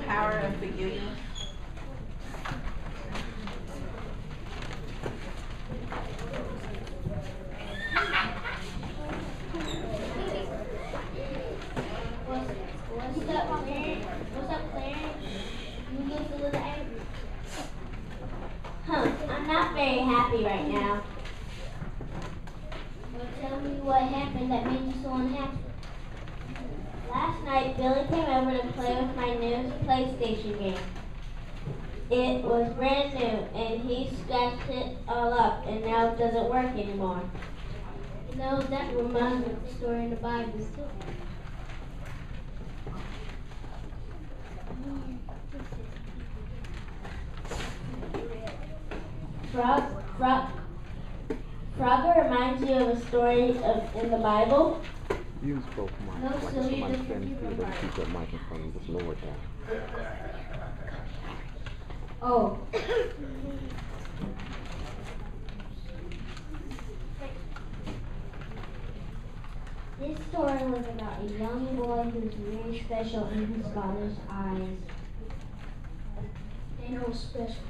power of forgiveness? What's up, Clarence? What's up, Clarence? You look a little angry. I'm not very happy right now. Well, tell me what happened that made you so unhappy. Last night, Billy came over to play with my new PlayStation game. It was brand new, and he scratched it all up, and now it doesn't work anymore. You know, that reminds me of the story in the Bible. Frogger reminds you of a story in the Bible? Use both mics. No, like so somebody you standing still, but keep that mic in front of you, just lower it down. Oh. This story was about a young boy who was very special in his father's eyes. They know special.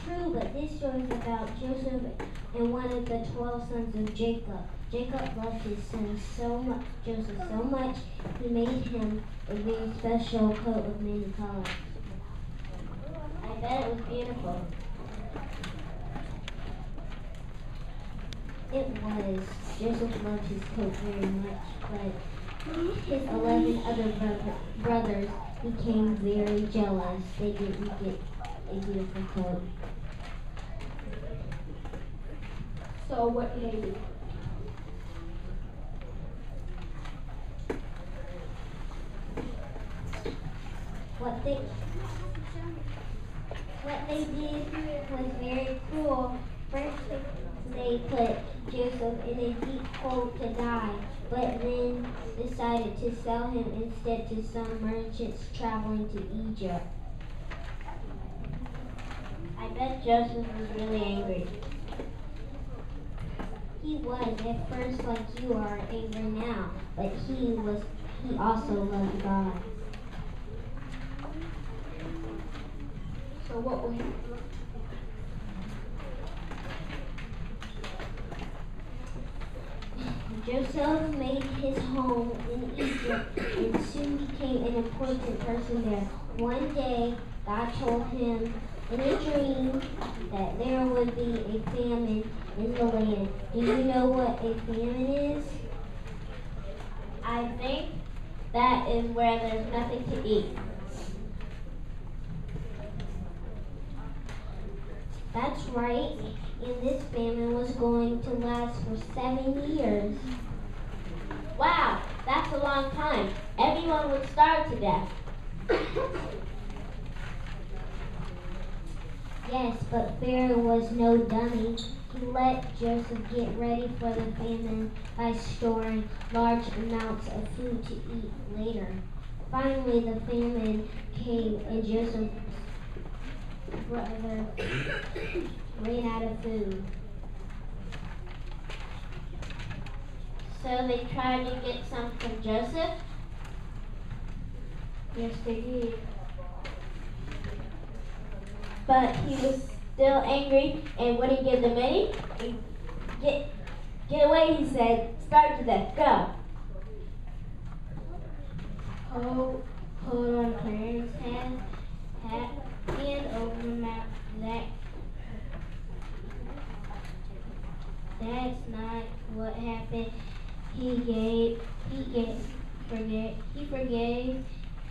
True, but this story is about Joseph and one of the 12 sons of Jacob. Jacob loved his son so much, Joseph so much, he made him a very special coat of many colors. I bet it was beautiful. It was. Joseph loved his coat very much, but his 11 other brothers became very jealous. They didn't get a beautiful coat. So what did they do? What they did was very cruel. First, they put Joseph in a deep hole to die, but then decided to sell him instead to some merchants traveling to Egypt. I bet Joseph was really angry. He was at first like you are angry now, but he also loved God. So what will happen? Joseph made his home in Egypt and soon became an important person there. One day, God told him in a dream that there would be a famine in the land. Do you know what a famine is? I think that is where there's nothing to eat. That's right, and this famine was going to last for 7 years. Wow, that's a long time. Everyone would starve to death. Yes, but Pharaoh was no dummy. He let Joseph get ready for the famine by storing large amounts of food to eat later. Finally, the famine came and Joseph's brother ran out of food. So they tried to get some from Joseph? Yes, they did. But he was still angry and wouldn't give them any. Get away, he said. Starve to death. Go. Hold on Clarence hand over the mouth. That's not what happened. He forgave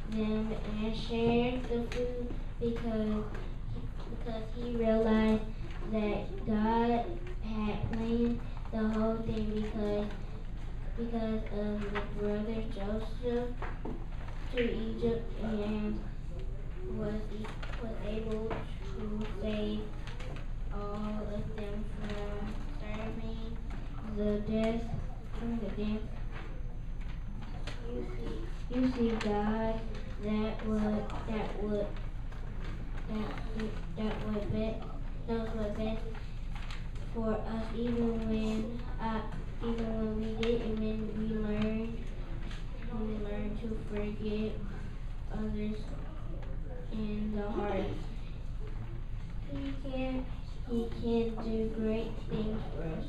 them and shared the food because he realized that God had planned the whole thing because of the brother Joseph to Egypt and was able to save all of them from starving the death. You see, God, that knows what's best for us, even when we didn't, when we learn forgive others in the heart. He can do great things for us.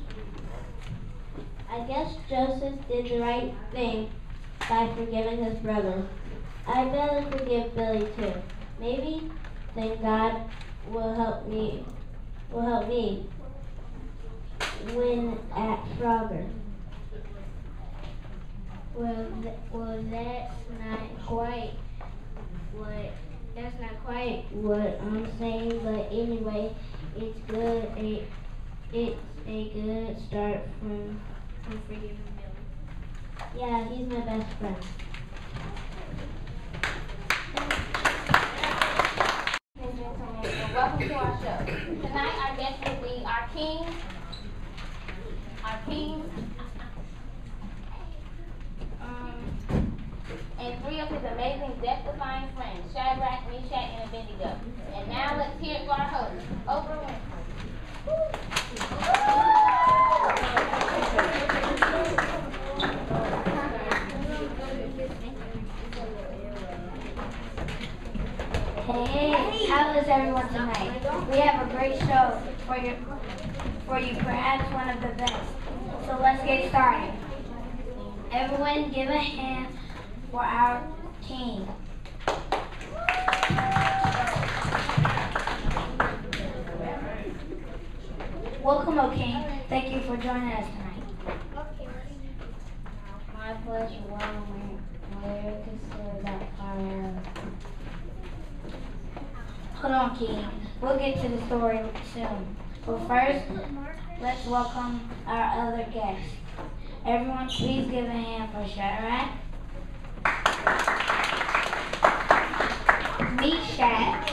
I guess Joseph did the right thing by forgiving his brother. I better forgive Billy too. Maybe then God will help me win at Frogger. Well, that's not quite what I'm saying, but anyway, it's good. It's a good start from forgiving Billy. Yeah, he's my best friend. Ladies and gentlemen, welcome to our show. Tonight, our guest will be our king, and three of his amazing death-defying friends, Shadrach, Meshach, and Abednego. And now let's hear it for our host, Oprah Winfrey. Hey, how is everyone tonight? We have a great show for you, perhaps one of the best. So let's get started. Everyone give a hand for our king. Welcome, O King. Thank you for joining us tonight. My pleasure. Where consider that fire. Hold on, King. We'll get to the story soon. But first, let's welcome our other guests. Everyone, please give a hand for Shadrach, Meshach,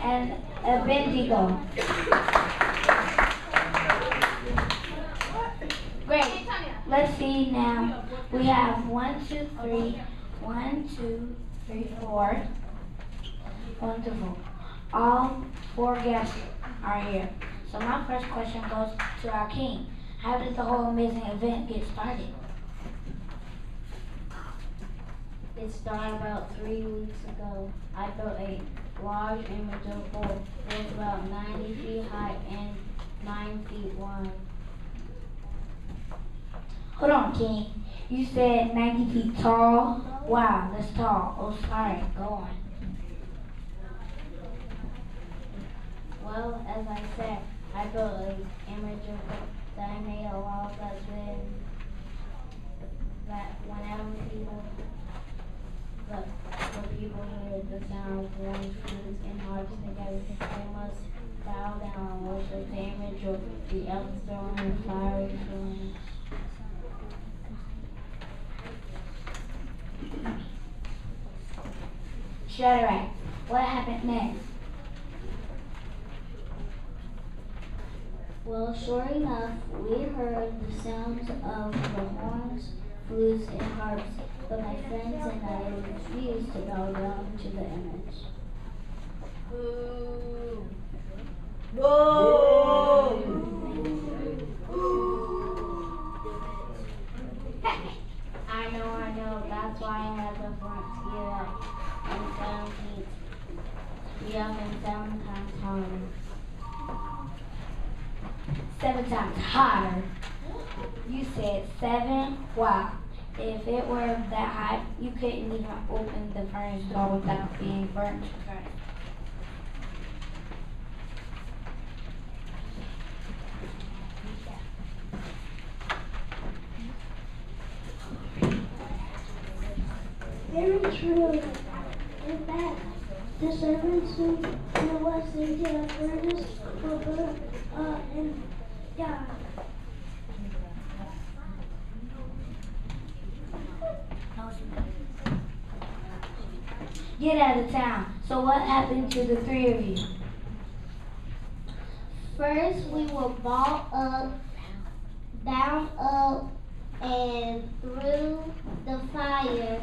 and Abednego. Great. Let's see now. We have 1, 2, 3. 1, 2, 3, 4. Wonderful. All 4 guests are here. So my first question goes to our king. How did the whole amazing event get started? It started about 3 weeks ago. I built a large image of gold. It was about 90 feet high and 9 feet wide. Hold on, King. You said 90 feet tall? Wow, that's tall. Oh, sorry. Go on. Well, as I said, I built an image of gold that I made a wall that whenever the people hear the sound of one's flutes and harps together, they must bow down and worship the image of the elves throwing fiery flames. Shadrach, what happened next? Well, sure enough, we heard the sounds of the horns, flutes, and harps, but my friends and I refused to bow down to the image. Boo! I know, that's why I had the front get up and 7 feet. Be up and 7 times harder. 7 times hotter. You said 7? Wow. If it were that hot, you couldn't even open the furnace door without being burnt first. Very true. In fact, the servants who was into the furnace will burn and die. Get out of town. So what happened to the 3 of you? First, we were brought up, bound up, and through the fire.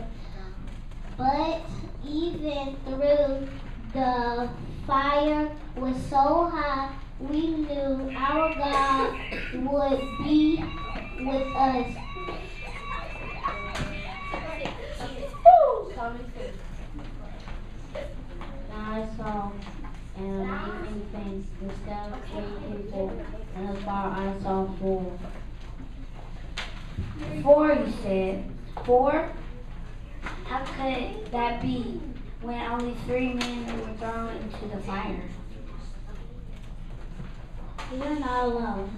But even through the fire was so hot, we knew our God would be with us. told me to. Now I saw an amazing thing. Instead of 3 people in the bar, I saw 4. 4, you said. 4? How could that be when only 3 men were thrown into the fire? You're not alone.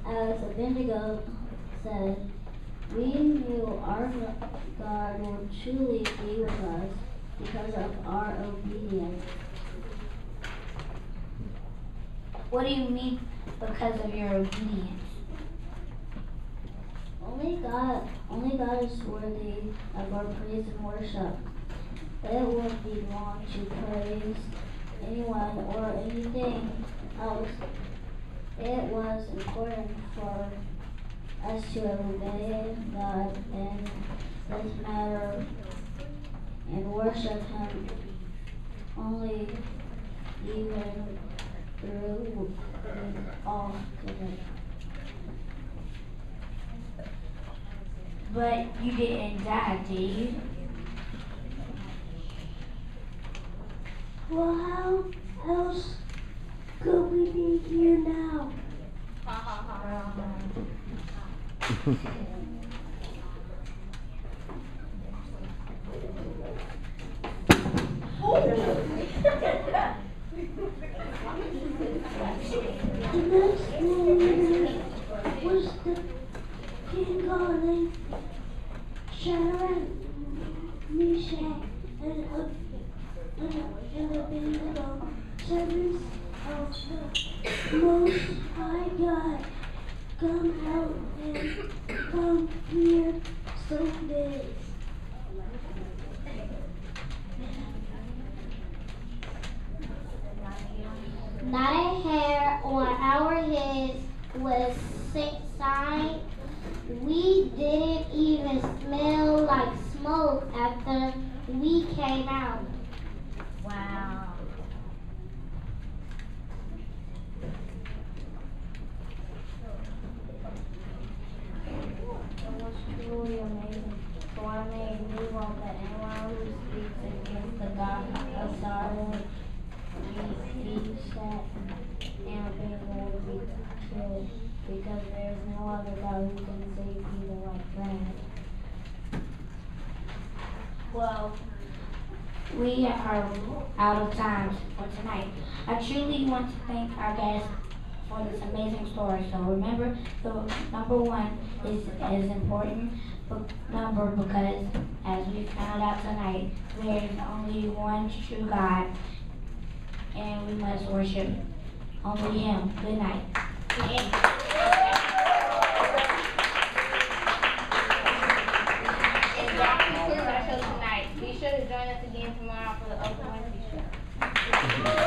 As Abednego said, we knew our God would truly be with us because of our obedience. What do you mean because of your obedience? Only God is worthy of our praise and worship. It would be wrong to praise anyone or anything else. It was important for us to obey God in this matter and worship Him only even through all goodness. But you didn't die, did you? Well, how else could we be here now? The next morning was the king calling Shadrach, Meshach, and Abednego, servants of the Most High God. Come out and come here so big. Not a hair on our heads was sign. We didn't even smell like smoke after we came out. Wow. It was truly amazing. So I made new law that anyone who speaks against the God of Sodom, Meshach, and Abednego will be killed, because there is no other God who can save people like that. Well, we are out of time for tonight. I truly want to thank our guests for this amazing story. So remember, the number 1 is important number because, as we found out tonight, there is only one true God, and we must worship only Him. Good night. And that concludes our show tonight. Be sure to join us again tomorrow for the Open Wednesday show.